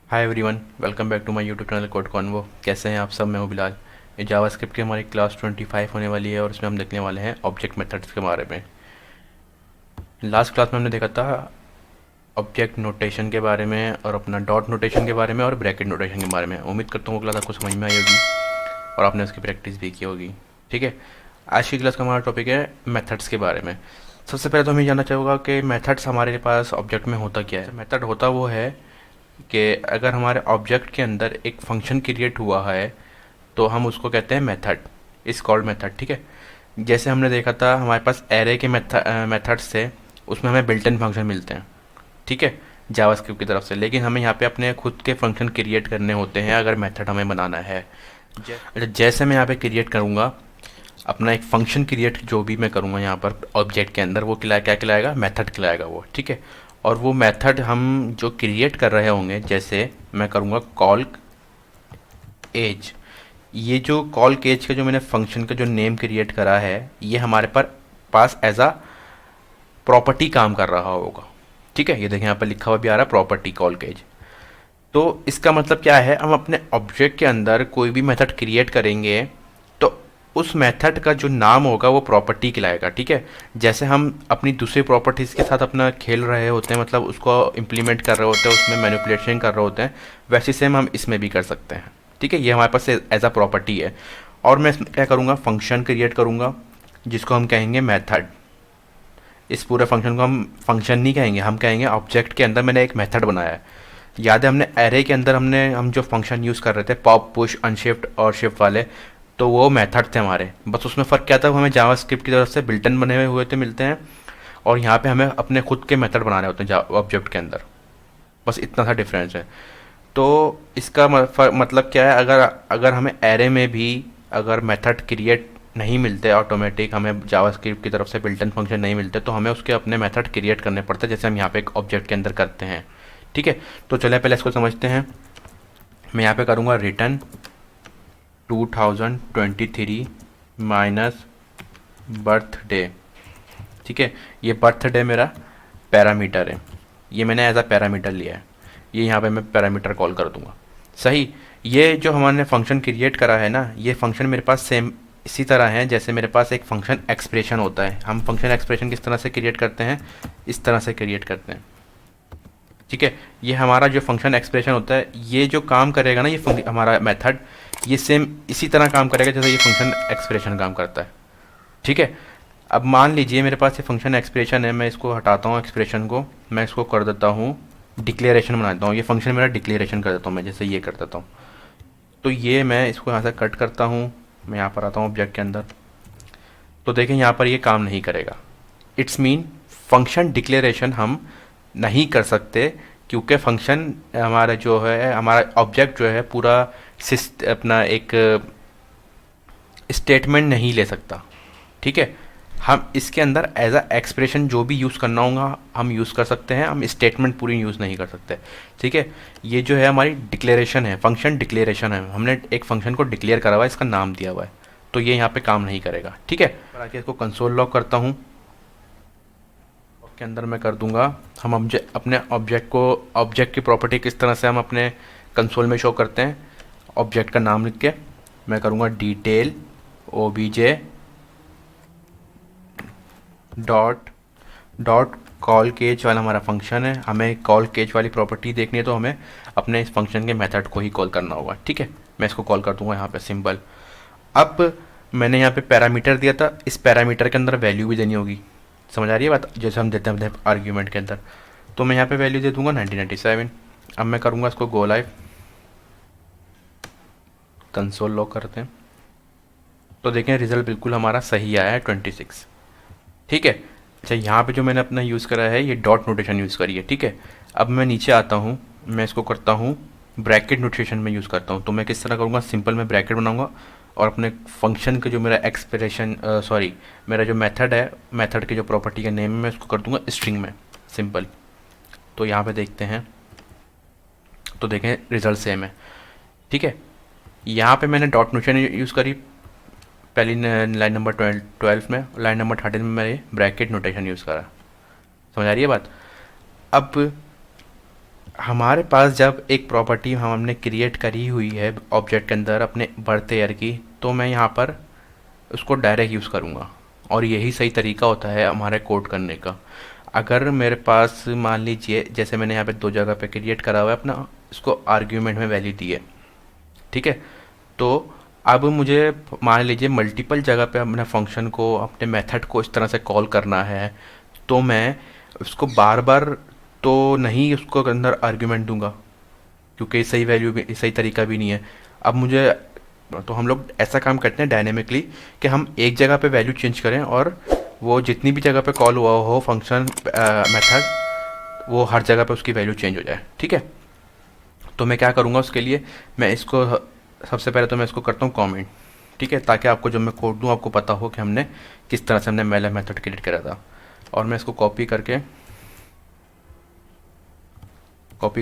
Hi everyone, welcome back to my YouTube channel Code Convo. कैसे हैं आप सब? मैं हूं बिलाल। ये जावास्क्रिप्ट की हमारी क्लास 25 होने वाली है और इसमें हम देखने वाले हैं ऑब्जेक्ट मेथड्स के बारे में। लास्ट क्लास में हमने देखा था ऑब्जेक्ट नोटेशन के बारे में और अपना डॉट नोटेशन के बारे में और ब्रैकेट नोटेशन के बारे में। उम्मीद करता हूँ वो क्लास आपको समझ में आई होगी और आपने उसकी प्रैक्टिस भी की होगी। ठीक है, आज की क्लास का हमारा टॉपिक है मेथड्स के बारे में। सबसे पहले तो हमें जानना चाहिए कि मेथड्स हमारे पास ऑब्जेक्ट में होता क्या है। मेथड होता वो है कि अगर हमारे ऑब्जेक्ट के अंदर एक फंक्शन क्रिएट हुआ है तो हम उसको कहते हैं मेथड, इस कॉल्ड मेथड। ठीक है, जैसे हमने देखा था हमारे पास एरे के मेथड्स थे, उसमें हमें बिल्ट इन फंक्शन मिलते हैं। ठीक है, जावास्क्रिप्ट की तरफ से। लेकिन हमें यहाँ पे अपने खुद के फंक्शन क्रिएट करने होते हैं अगर मेथड हमें बनाना है। अच्छा, जैसे मैं यहाँ पे क्रिएट करूँगा अपना एक फंक्शन क्रिएट, जो भी मैं करूँगा यहाँ पर ऑब्जेक्ट के अंदर, वो क्या खिलाएगा? मेथड खिलाएगा वो। ठीक है, और वो मेथड हम जो क्रिएट कर रहे होंगे, जैसे मैं करूँगा कॉल एज। ये जो कॉल एज का जो मैंने फंक्शन का जो नेम क्रिएट करा है, ये हमारे पास एज अ प्रॉपर्टी काम कर रहा होगा। ठीक है, ये देखें यहाँ पर लिखा हुआ भी आ रहा है प्रॉपर्टी कॉल एज। तो इसका मतलब क्या है, हम अपने ऑब्जेक्ट के अंदर कोई भी मेथड क्रिएट करेंगे तो उस मेथड का जो नाम होगा वो प्रॉपर्टी कहलाएगा। ठीक है, जैसे हम अपनी दूसरी प्रॉपर्टीज़ के साथ अपना खेल रहे होते हैं, मतलब उसको इम्प्लीमेंट कर रहे होते हैं, उसमें मैनिपुलेशन कर रहे होते हैं, वैसे सेम हम इसमें भी कर सकते हैं। ठीक है, ये हमारे पास एज अ प्रॉपर्टी है। और मैं इसमें क्या करूँगा, फंक्शन क्रिएट करूँगा जिसको हम कहेंगे मेथड। इस पूरे फंक्शन को हम फंक्शन नहीं कहेंगे, हम कहेंगे ऑब्जेक्ट के अंदर मैंने एक मेथड बनाया है। याद है हमने एरे के अंदर हम जो फंक्शन यूज़ कर रहे थे, पॉप, पुश, अनशिफ्ट और शिफ्ट वाले, तो वो मेथड थे हमारे। बस उसमें फ़र्क क्या था, हमें जावास्क्रिप्ट की तरफ से बिल्टन बने हुए थे मिलते हैं, और यहाँ पे हमें अपने खुद के मेथड बनाने होते हैं ऑब्जेक्ट के अंदर। बस इतना सा डिफरेंस है। तो इसका मतलब क्या है, अगर अगर हमें एरे में भी अगर मेथड क्रिएट नहीं मिलते ऑटोमेटिक, हमें जावास्क्रिप्ट की तरफ से बिल्टन फंक्शन नहीं मिलते, तो हमें उसके अपने मेथड क्रिएट करने पड़ते हैं, जैसे हम यहाँ पे एक ऑब्जेक्ट के अंदर करते हैं। ठीक है, तो चलिए पहले इसको समझते हैं। मैं यहाँ पे करूँगा रिटर्न 2023 माइनस बर्थडे। ठीक है, ये बर्थडे मेरा पैरामीटर है, ये मैंने एज अ पैरामीटर लिया है, ये यहाँ पे मैं पैरामीटर कॉल कर दूंगा। सही, ये जो हमने फंक्शन क्रिएट करा है ना, ये फंक्शन मेरे पास सेम इसी तरह है जैसे मेरे पास एक फंक्शन एक्सप्रेशन होता है। हम फंक्शन एक्सप्रेशन किस तरह से क्रिएट करते हैं, इस तरह से क्रिएट करते हैं। ठीक है, ये हमारा जो फंक्शन एक्सप्रेशन होता है, ये जो काम करेगा ना, ये हमारा मेथड, ये सेम इसी तरह काम करेगा जैसे ये फंक्शन एक्सप्रेशन काम करता है। ठीक है, अब मान लीजिए मेरे पास ये फंक्शन एक्सप्रेशन है, मैं इसको हटाता हूँ एक्सप्रेशन को, मैं इसको कर देता हूँ डिक्लेरेशन बना देता हूँ। ये फंक्शन मेरा डिक्लेरेशन कर देता हूँ मैं, जैसे ये कर देता हूँ। तो ये मैं इसको यहाँ से कट करता हूँ, मैं यहाँ पर आता हूँ ऑब्जेक्ट के अंदर, तो देखें यहाँ पर ये काम नहीं करेगा। इट्स मीन फंक्शन डिक्लेरेशन हम नहीं कर सकते, क्योंकि फंक्शन हमारा जो है, हमारा ऑब्जेक्ट जो है पूरा अपना एक स्टेटमेंट नहीं ले सकता। ठीक है, हम इसके अंदर एज अ एक्सप्रेशन जो भी यूज़ करना होगा हम यूज़ कर सकते हैं, हम स्टेटमेंट पूरी यूज़ नहीं कर सकते। ठीक है, ये जो है हमारी डिक्लेरेशन है, फंक्शन डिक्लेरेशन है, हमने एक फंक्शन को डिक्लेयर करा हुआ है, इसका नाम दिया हुआ है, तो ये यहाँ पे काम नहीं करेगा। ठीक है, पर आके इसको कंसोल लॉग करता हूँ, के अंदर मैं कर दूंगा, हम अपने ऑब्जेक्ट की प्रॉपर्टी किस तरह से हम अपने कंसोल में शो करते हैं, ऑब्जेक्ट का नाम लिख के मैं करूँगा detail OBJ dot dot call केज वाला हमारा फंक्शन है। हमें कॉल केज वाली प्रॉपर्टी देखनी है, तो हमें अपने इस फंक्शन के मेथड को ही कॉल करना होगा। ठीक है, मैं इसको कॉल कर दूंगा यहाँ पे सिंपल। अब मैंने यहाँ पे पैरामीटर दिया था, इस पैरामीटर के अंदर वैल्यू भी देनी होगी। समझ आ रही है बात, जैसे हम देते हैं आर्ग्यूमेंट के अंदर। तो मैं यहाँ पे वैल्यू दे दूंगा 1997। अब मैं करूँगा इसको गो लाइव, कंसोल लॉग करते हैं, तो देखें रिजल्ट बिल्कुल हमारा सही आया है 26। ठीक है, अच्छा यहाँ पे जो मैंने अपना यूज़ करा है ये डॉट नोटेशन यूज़ करी है। ठीक है, अब मैं नीचे आता हूँ, मैं इसको करता हूँ ब्रैकेट नोटेशन में यूज़ करता हूँ। तो मैं किस तरह करूँगा, सिंपल मैं ब्रैकेट बनाऊँगा और अपने फंक्शन का जो मेरा एक्सप्रेशन सॉरी मेरा जो मेथड है, मेथड के जो प्रॉपर्टी का नेम है, मैं उसको कर दूँगा स्ट्रिंग में, सिंपल। तो यहाँ पे देखते हैं, तो देखें रिजल्ट सेम है। ठीक है, यहाँ पे मैंने डॉट नोटेशन यूज़ करी पहली लाइन नंबर 12 में, लाइन नंबर 13 में मैंने ब्रैकेट नोटेशन यूज़ करा। समझ आ रही है बात। अब हमारे पास जब एक प्रॉपर्टी हमने क्रिएट करी हुई है ऑब्जेक्ट के अंदर अपने बर्थ ईयर की, तो मैं यहाँ पर उसको डायरेक्ट यूज़ करूँगा, और यही सही तरीका होता है हमारे कोड करने का। अगर मेरे पास मान लीजिए जैसे मैंने यहाँ पे दो जगह पे क्रिएट करा हुआ है अपना, इसको आर्ग्यूमेंट में वैल्यू दी है, ठीक है। तो अब मुझे मान लीजिए मल्टीपल जगह पे अपने फंक्शन को, अपने मेथड को इस तरह से कॉल करना है, तो मैं उसको बार बार तो नहीं उसको अंदर आर्ग्यूमेंट दूंगा, क्योंकि सही वैल्यू भी सही तरीका भी नहीं है। अब मुझे, तो हम लोग ऐसा काम करते हैं डायनेमिकली कि हम एक जगह पे वैल्यू चेंज करें और वो जितनी भी जगह पे कॉल हुआ हो फंक्शन मेथड, वो हर जगह पे उसकी वैल्यू चेंज हो जाए, ठीक है। तो मैं क्या करूँगा उसके लिए, मैं इसको सबसे पहले तो मैं इसको करता हूँ कमेंट, ठीक है, ताकि आपको जब मैं कोड दूँ आपको पता हो कि हमने किस तरह से हमने मेला मेथड क्रिएट करा था। और मैं इसको कॉपी कर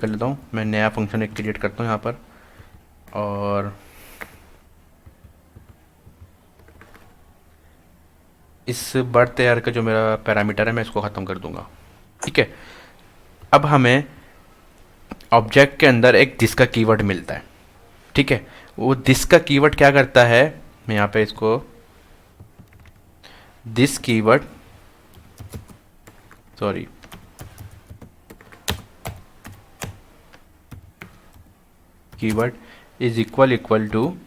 लेता हूँ, मैं नया फंक्शन एक क्रिएट करता हूँ यहाँ पर, और इस बर्थ ईयर का जो मेरा पैरामीटर है मैं इसको ख़त्म कर दूंगा, ठीक है। अब हमें ऑब्जेक्ट के अंदर एक दिस का कीवर्ड मिलता है, ठीक है। वो दिस का कीवर्ड क्या करता है, मैं यहाँ पे इसको this keyword, sorry, keyword is equal to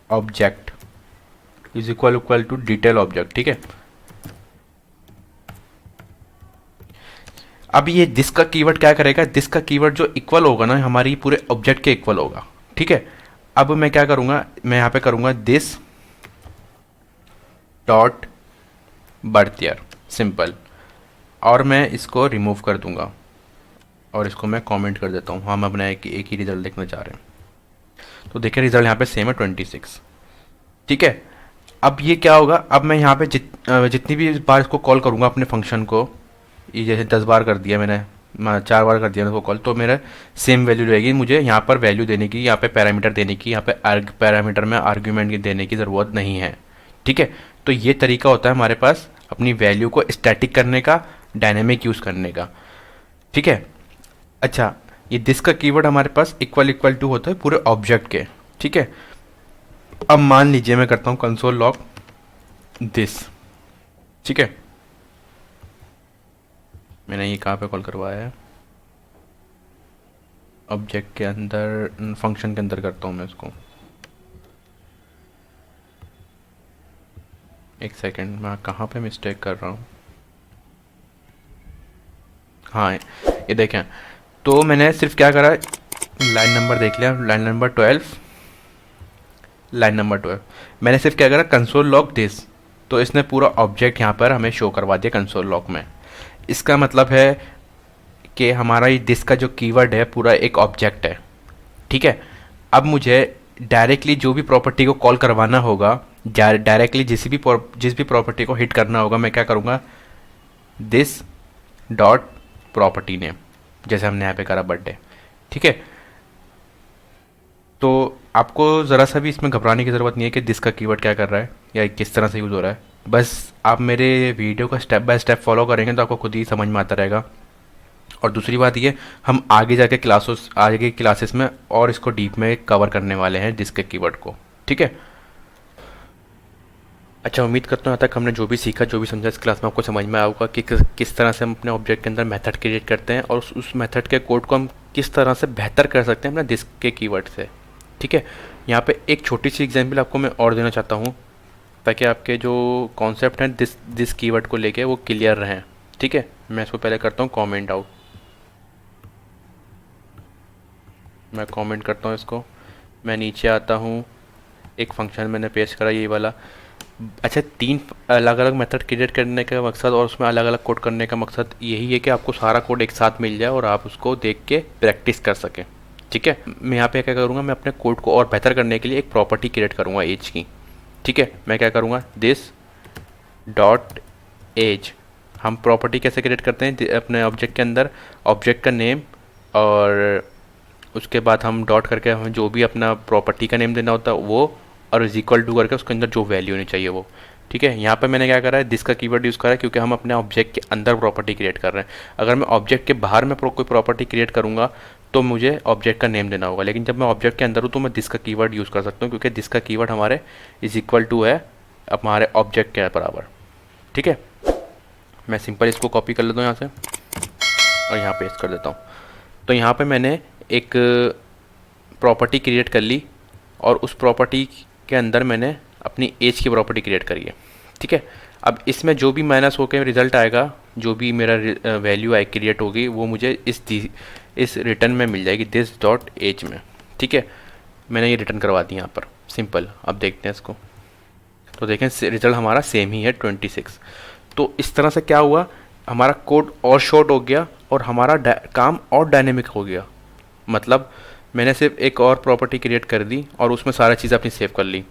object is equal to detail object, ठीक है। अब ये दिस का कीवर्ड क्या करेगा, दिस का कीवर्ड जो इक्वल होगा ना हमारी पूरे ऑब्जेक्ट के इक्वल होगा, ठीक है। अब मैं क्या करूंगा, मैं यहाँ पे करूंगा this dot birth year, simple, और मैं इसको रिमूव कर दूंगा और इसको मैं कमेंट कर देता हूँ। हम अपना एक ही रिजल्ट देखना चाह रहे हैं, तो देखिए रिजल्ट यहाँ पे सेम है 26, ठीक है। अब ये क्या होगा, अब मैं यहाँ पे जितनी भी बार इसको कॉल करूँगा अपने फंक्शन को, ये जैसे 10 बार कर दिया मैंने, 4 बार कर दिया उसको कॉल, तो मेरा सेम वैल्यू रहेगी। मुझे यहाँ पर वैल्यू देने की, यहाँ पे पैरामीटर देने की, यहाँ पे पैरामीटर में आर्ग्यूमेंट देने की ज़रूरत नहीं है, ठीक है। तो ये तरीका होता है हमारे पास अपनी वैल्यू को स्टैटिक करने का, डायनेमिक यूज़ करने का, ठीक है। अच्छा, ये दिस का कीवर्ड हमारे पास इक्वल टू होता है पूरे ऑब्जेक्ट के, ठीक है। अब मान लीजिए मैं करता हूँ कंसोल लॉग दिस, ठीक है। मैंने ये कहाँ पे कॉल करवाया है, ऑब्जेक्ट के अंदर, फंक्शन के अंदर करता हूँ मैं इसको। एक सेकंड, मैं कहाँ पे मिस्टेक कर रहा हूँ, हाँ ये देखें। तो मैंने सिर्फ क्या करा, लाइन नंबर देख लिया, लाइन नंबर 12 मैंने सिर्फ क्या करा, कंसोल लॉग दिस, तो इसने पूरा ऑब्जेक्ट यहाँ पर हमें शो करवा दिया कंसोल लॉग में। इसका मतलब है कि हमारा ये दिस का जो कीवर्ड है पूरा एक ऑब्जेक्ट है, ठीक है। अब मुझे डायरेक्टली जो भी प्रॉपर्टी को कॉल करवाना होगा, डायरेक्टली जिस भी प्रॉपर्टी को हिट करना होगा, मैं क्या करूँगा, दिस डॉट प्रॉपर्टी नेम, जैसे हमने यहाँ पे करा बर्थडे, ठीक है। तो आपको ज़रा सा भी इसमें घबराने की ज़रूरत नहीं है कि दिस का कीवर्ड क्या कर रहा है या किस तरह से यूज़ हो रहा है। बस आप मेरे वीडियो को स्टेप बाय स्टेप फॉलो करेंगे तो आपको खुद ही समझ में आता रहेगा। और दूसरी बात ये, हम आगे की क्लासेस में और इसको डीप में कवर करने वाले हैं दिस के कीवर्ड को, ठीक है। अच्छा, उम्मीद करता हूँ यहाँ तक हमने जो भी सीखा, जो भी समझा इस क्लास में आपको समझ में आया होगा कि किस तरह से हम अपने ऑब्जेक्ट के अंदर मेथड क्रिएट करते हैं और उस मेथड के कोड को हम किस तरह से बेहतर कर सकते हैं अपने दिस के कीवर्ड से, ठीक है। यहाँ पे एक छोटी सी एग्जांपल आपको मैं और देना चाहता हूँ ताकि आपके जो कॉन्सेप्ट हैं दिस कीवर्ड को लेके वो क्लियर रहें, ठीक है। मैं इसको पहले करता हूँ कमेंट आउट, मैं कमेंट करता हूँ इसको, मैं नीचे आता हूँ, एक फंक्शन मैंने पेश करा ये वाला। अच्छा, 3 अलग अलग मेथड क्रिएट करने का मकसद और उसमें अलग अलग कोड करने का मकसद यही है कि आपको सारा कोड एक साथ मिल जाए और आप उसको देख के प्रैक्टिस कर सकें, ठीक है। मैं यहाँ पे क्या करूँगा, मैं अपने कोड को और बेहतर करने के लिए एक प्रॉपर्टी क्रिएट करूँगा एज की, ठीक है। मैं क्या करूँगा, दिस डॉट एज, हम प्रॉपर्टी कैसे क्रिएट करते हैं अपने ऑब्जेक्ट के अंदर, ऑब्जेक्ट का नेम और उसके बाद हम डॉट करके हमें जो भी अपना प्रॉपर्टी का नेम देना होता है वो, और इज इक्वल टू करके उसके अंदर जो वैल्यू होनी चाहिए वो। ठीक है, यहाँ पे मैंने क्या करा है, दिस का कीवर्ड यूज़ करा है क्योंकि हम अपने ऑब्जेक्ट के अंदर प्रॉपर्टी क्रिएट कर रहे हैं। अगर मैं ऑब्जेक्ट के बाहर में कोई प्रॉपर्टी क्रिएट करूँगा तो मुझे ऑब्जेक्ट का नेम देना होगा, लेकिन जब मैं ऑब्जेक्ट के अंदर हूँ तो मैं दिस का कीवर्ड यूज़ कर सकता हूँ क्योंकि दिस का कीवर्ड हमारे इज इक्वल टू है हमारे ऑब्जेक्ट के बराबर। ठीक है, मैं सिंपल इसको कॉपी कर लेता हूँ यहाँ से और यहाँ पेस्ट कर देता हूँ। तो यहाँ पे मैंने एक प्रॉपर्टी क्रिएट कर ली और उस प्रॉपर्टी के अंदर मैंने अपनी एज की प्रॉपर्टी क्रिएट करी है। ठीक है, अब इसमें जो भी माइनस होकर रिज़ल्ट आएगा, जो भी मेरा वैल्यू आई क्रिएट होगी वो मुझे इस रिटर्न में मिल जाएगी, दिस डॉट एज में। ठीक है, मैंने ये रिटर्न करवा दी यहाँ पर सिंपल। अब देखते हैं इसको, तो देखें रिज़ल्ट हमारा सेम ही है 26। तो इस तरह से क्या हुआ, हमारा कोड और शॉर्ट हो गया और हमारा काम और डायनेमिक हो गया। मतलब मैंने सिर्फ एक और प्रॉपर्टी क्रिएट कर दी और उसमें सारा चीज़ अपनी सेव कर ली।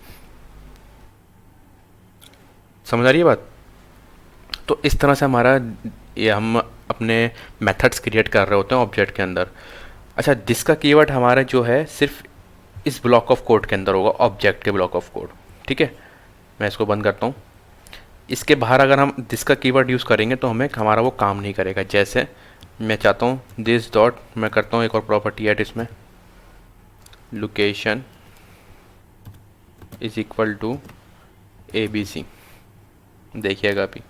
समझ आ रही है बात? तो इस तरह से हमारा ये हम अपने मेथड्स क्रिएट कर रहे होते हैं ऑब्जेक्ट के अंदर। अच्छा, दिस का कीवर्ड हमारा जो है सिर्फ इस ब्लॉक ऑफ कोड के अंदर होगा, ऑब्जेक्ट के ब्लॉक ऑफ कोड। ठीक है, मैं इसको बंद करता हूँ। इसके बाहर अगर हम दिस का कीवर्ड यूज़ करेंगे तो हमें हमारा वो काम नहीं करेगा। जैसे मैं चाहता हूँ दिस डॉट, मैं करता हूँ एक और प्रॉपर्टी ऐड इसमें, location is equal to ABC। देखिएगा अभी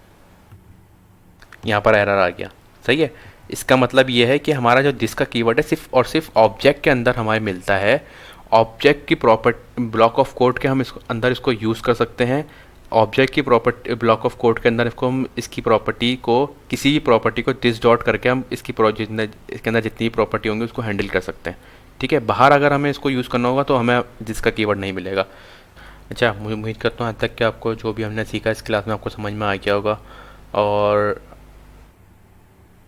यहाँ पर एरर आ गया। सही है, इसका मतलब ये है कि हमारा जो दिस का कीवर्ड है सिर्फ और सिर्फ ऑब्जेक्ट के अंदर हमें मिलता है। ऑब्जेक्ट की प्रॉपर्टी ब्लॉक ऑफ कोड के हम इसको अंदर इसको यूज़ कर सकते हैं। ऑब्जेक्ट की प्रॉपर्टी ब्लॉक ऑफ कोड के अंदर इसको हम इसकी प्रॉपर्टी को, किसी भी प्रॉपर्टी को दिस डॉट करके हम इसकी इसके अंदर जितनी प्रॉपर्टी होंगी उसको हैंडल कर सकते हैं। ठीक है, बाहर अगर हमें इसको यूज़ करना होगा तो हमें दिस का कीवर्ड नहीं मिलेगा। अच्छा, मुझे उम्मीद करता हूँ आज तक कि आपको जो भी हमने सीखा इस क्लास में आपको समझ में आ गया होगा। और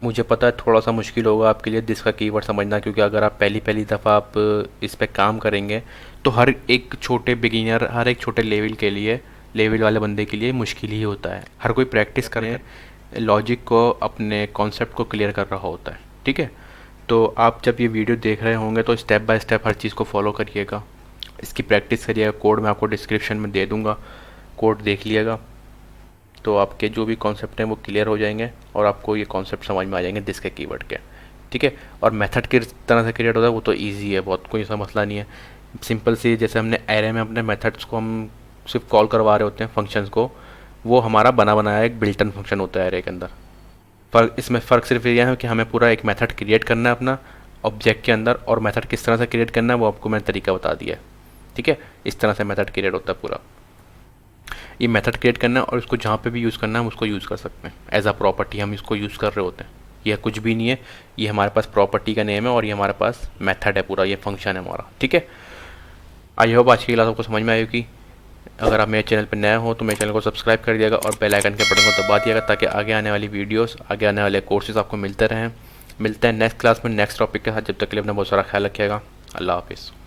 मुझे पता है थोड़ा सा मुश्किल होगा आपके लिए दिस का कीवर्ड समझना, क्योंकि अगर आप पहली दफ़ा आप इस पे काम करेंगे तो हर एक छोटे बिगिनर, हर एक छोटे लेवल के लिए, लेवल वाले बंदे के लिए मुश्किल ही होता है। हर कोई प्रैक्टिस करें, लॉजिक को, अपने कॉन्सेप्ट को क्लियर कर रहा होता है। ठीक है, तो आप जब ये वीडियो देख रहे होंगे तो स्टेप बाय स्टेप हर चीज़ को फॉलो करिएगा, इसकी प्रैक्टिस करिएगा। कोड मैं आपको डिस्क्रिप्शन में दे दूँगा, कोड देख लिएगा तो आपके जो भी कॉन्सेप्ट हैं वो क्लियर हो जाएंगे और आपको ये कॉन्सेप्ट समझ में आ जाएंगे दिस के कीवर्ड के। ठीक है, और मेथड किस तरह से क्रिएट होता है वो तो इजी है बहुत, कोई ऐसा मसला नहीं है। सिंपल सी, जैसे हमने एरे में अपने मेथड्स को हम सिर्फ कॉल करवा रहे होते हैं फंक्शंस को, वो हमारा बना बनाया एक बिल्ट इन फंक्शन होता है एरे के अंदर। इसमें फ़र्क सिर्फ ये है कि हमें पूरा एक मेथड क्रिएट करना है अपना ऑब्जेक्ट के अंदर, और मेथड किस तरह से क्रिएट करना है वो आपको मैंने तरीका बता दिया है। ठीक है, इस तरह से मेथड क्रिएट होता है पूरा। ये मेथड क्रिएट करना है और इसको जहाँ पे भी यूज़ करना है हम उसको यूज़ कर सकते हैं एज आ प्रॉपर्टी, हम इसको यूज़ कर रहे होते हैं। यह कुछ भी नहीं है, ये हमारे पास प्रॉपर्टी का नेम है और ये हमारे पास मेथड है पूरा, ये फंक्शन है हमारा। ठीक है, आई होप आज की क्लास आपको समझ में आई होगी। अगर आप मेरे चैनल पर नए हो तो मेरे चैनल को सब्सक्राइब कर दिएगा और बेल आइकन के बटन को दबा दिएगा ताकि आगे आने वाली वीडियोस, आगे आने वाले कोर्सेज आपको मिलते रहें। मिलते हैं नेक्स्ट क्लास में नेक्स्ट टॉपिक के साथ। जब तक के लिए अपना बहुत सारा ख्याल रखिएगा। अल्लाह हाफिज़।